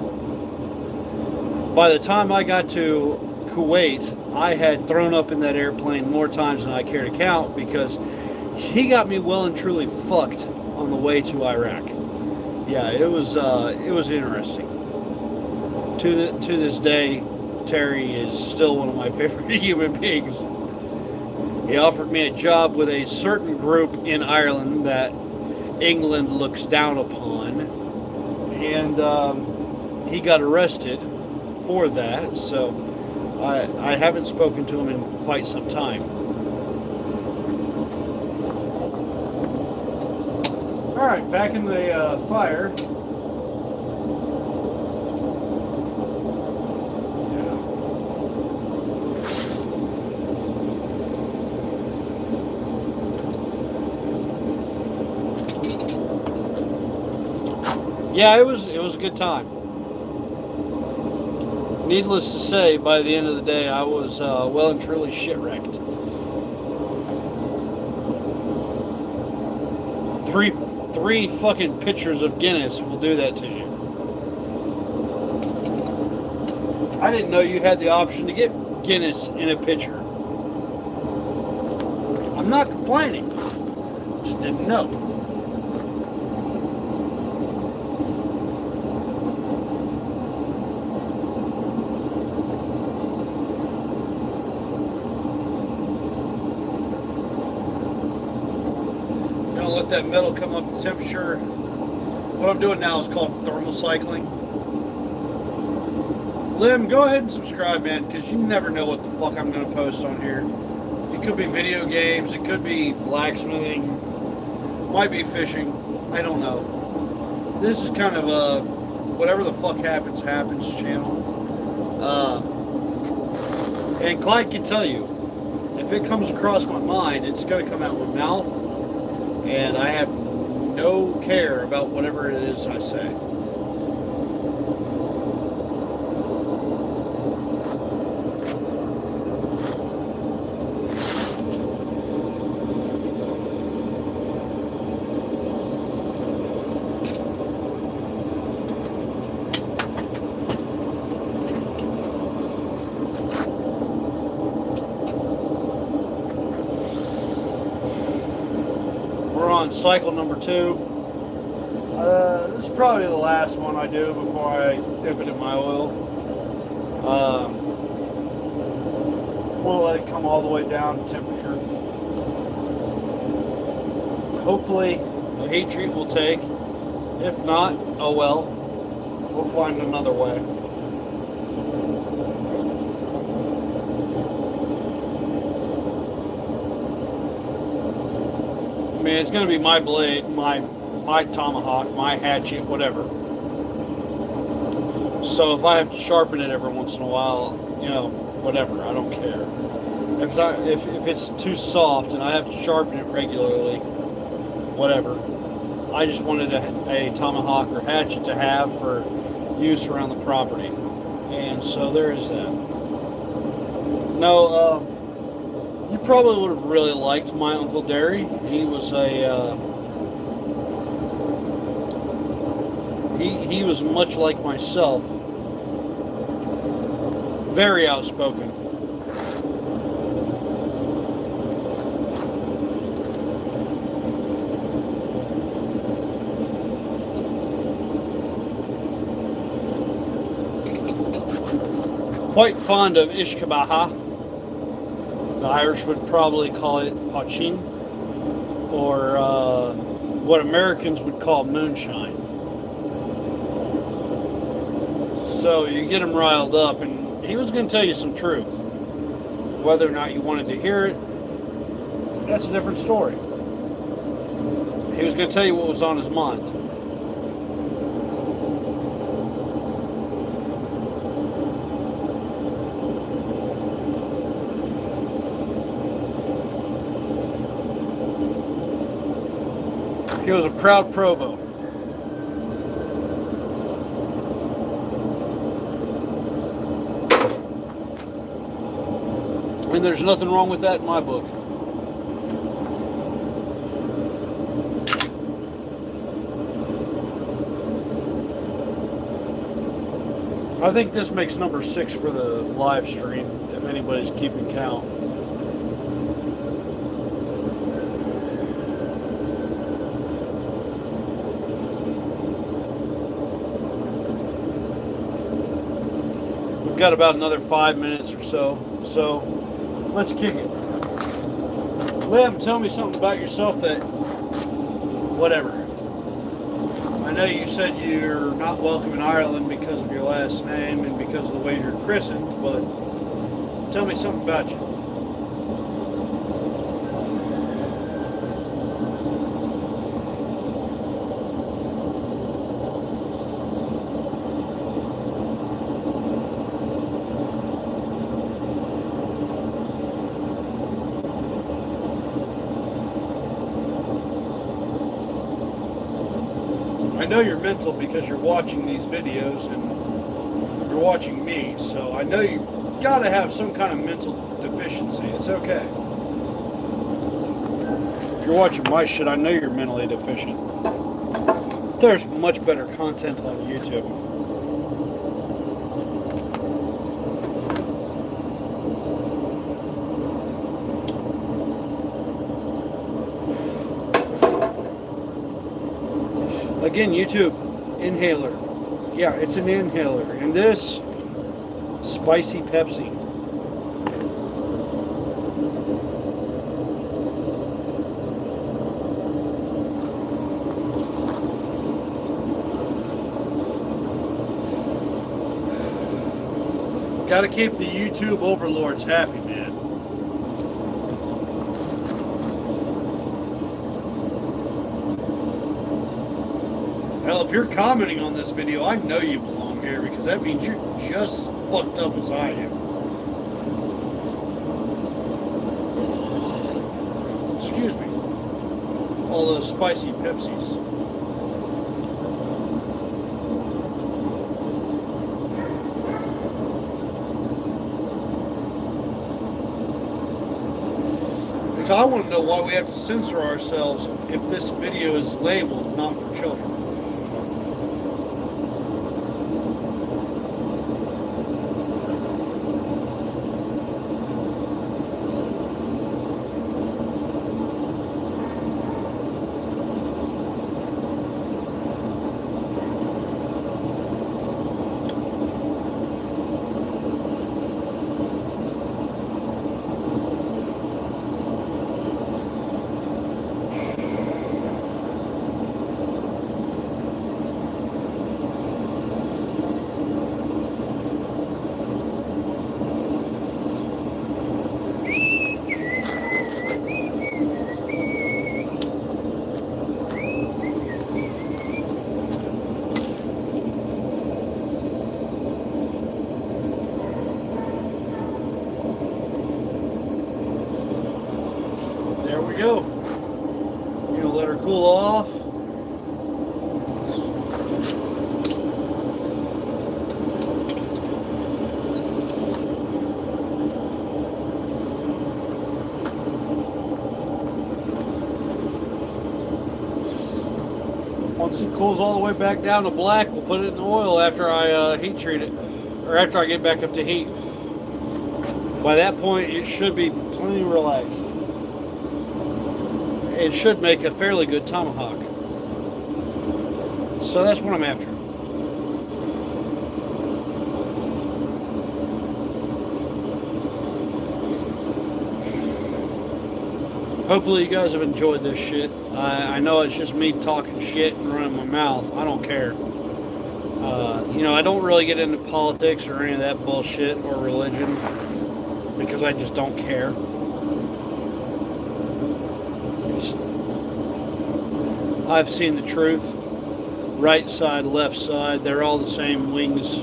By the time I got to Kuwait, I had thrown up in that airplane more times than I care to count because he got me well and truly fucked on the way to Iraq. Yeah, it was interesting. To this day, Terry is still one of my favorite human beings. He offered me a job with a certain group in Ireland that England looks down upon, and he got arrested for that, so I haven't spoken to him in quite some time. Alright, back in the fire. Yeah, it was a good time. Needless to say, by the end of the day, I was well and truly shit-wrecked. Three fucking pitchers of Guinness will do that to you. I didn't know you had the option to get Guinness in a pitcher. I'm not complaining. Just didn't know. That metal come up to temperature. What I'm doing now is called thermal cycling. Lim, go ahead and subscribe, man, because you never know what the fuck I'm going to post on here. It could be video games, it could be blacksmithing, might be fishing, I don't know. This is kind of a whatever the fuck happens channel. And Clyde can tell you, if it comes across my mind, it's going to come out my mouth. And I have no care about whatever it is I say. Cycle number 2. This is probably the last one I do before I dip it in my oil. We'll let it come all the way down to temperature. Hopefully the heat treat will take. If not, oh well. We'll find another way. I mean, it's going to be my blade, my tomahawk, my hatchet, whatever. So if I have to sharpen it every once in a while, you know, whatever, I don't care. If it's too soft and I have to sharpen it regularly, whatever. I just wanted a tomahawk or hatchet to have for use around the property. And so there is that. No, you probably would have really liked my Uncle Derry. He was he was much like myself, very outspoken. Quite fond of Ishkabaha. The Irish would probably call it pochine, or what Americans would call moonshine. So you get him riled up, and he was going to tell you some truth. Whether or not you wanted to hear it, that's a different story. He was going to tell you what was on his mind. He was a proud Provo. And there's nothing wrong with that in my book. I think this makes number 6 for the live stream, if anybody's keeping count. We've got about another 5 minutes or so let's kick it. Lim, tell me something about yourself that, whatever. I know you said you're not welcome in Ireland because of your last name and because of the way you're christened, but tell me something about you. I know you're mental because you're watching these videos and you're watching me, so I know you've got to have some kind of mental deficiency. It's okay. If you're watching my shit, I know you're mentally deficient. There's much better content on YouTube. Again, YouTube, inhaler. Yeah, it's an inhaler. And this, spicy Pepsi. Gotta keep the YouTube overlords happy, man. Hell, if you're commenting on this video, I know you belong here because that means you're just as fucked up as I am. Excuse me. All those spicy Pepsis. Because I want to know why we have to censor ourselves if this video is labeled not for children. Go. You know, let her cool off. Once it cools all the way back down to black, we'll put it in the oil after I heat treat it, or after I get back up to heat. By that point, it should be plenty relaxed. It should make a fairly good tomahawk. So that's what I'm after. Hopefully you guys have enjoyed this shit. I know it's just me talking shit and running my mouth. I don't care. You know, I don't really get into politics or any of that bullshit or religion because I just don't care. I've seen the truth. Right side, left side, they're all the same wings.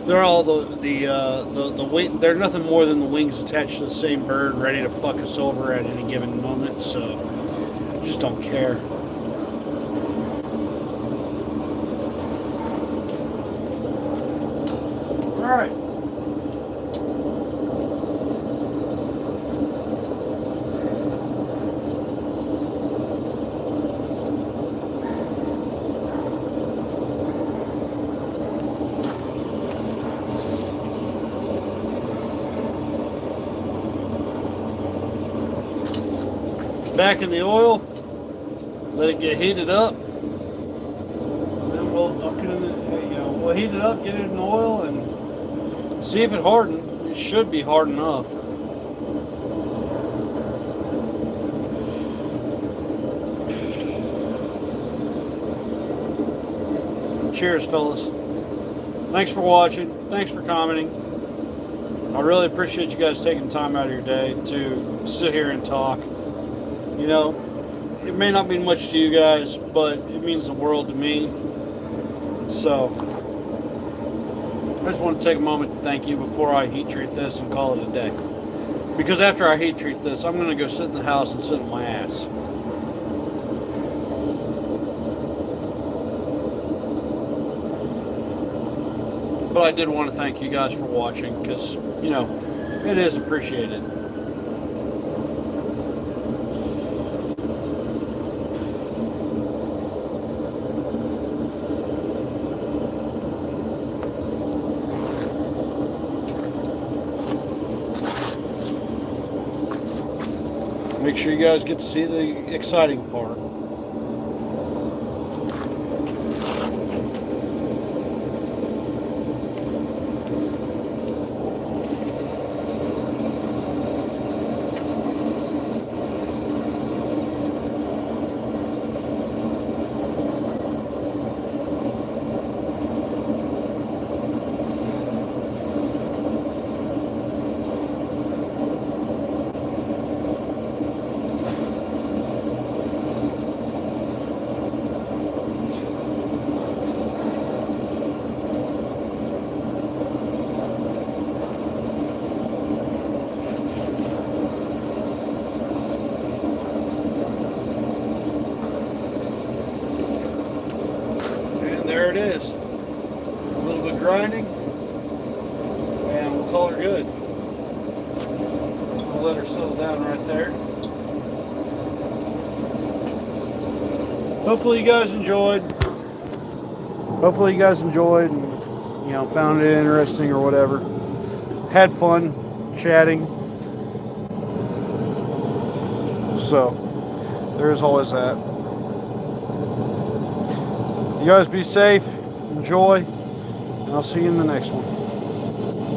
They're all the wing. They're nothing more than the wings attached to the same bird, ready to fuck us over at any given moment. So, I just don't care. All right. back in the oil, let it get heated up, and then we'll dunk it in the, we'll heat it up, get it in the oil, and see if it hardened. It should be hard enough. Cheers, fellas. Thanks for watching. Thanks for commenting. I really appreciate you guys taking time out of your day to sit here and talk. You know, it may not mean much to you guys, but it means the world to me. So, I just want to take a moment to thank you before I heat treat this and call it a day. Because after I heat treat this, I'm going to go sit in the house and sit on my ass. But I did want to thank you guys for watching, because, it is appreciated. Make sure you guys get to see the exciting part. There it is. A little bit grinding, and we'll call her good. We'll let her settle down right there. Hopefully you guys enjoyed. And found it interesting or whatever. Had fun chatting. So there's always that. You guys be safe, enjoy, and I'll see you in the next one.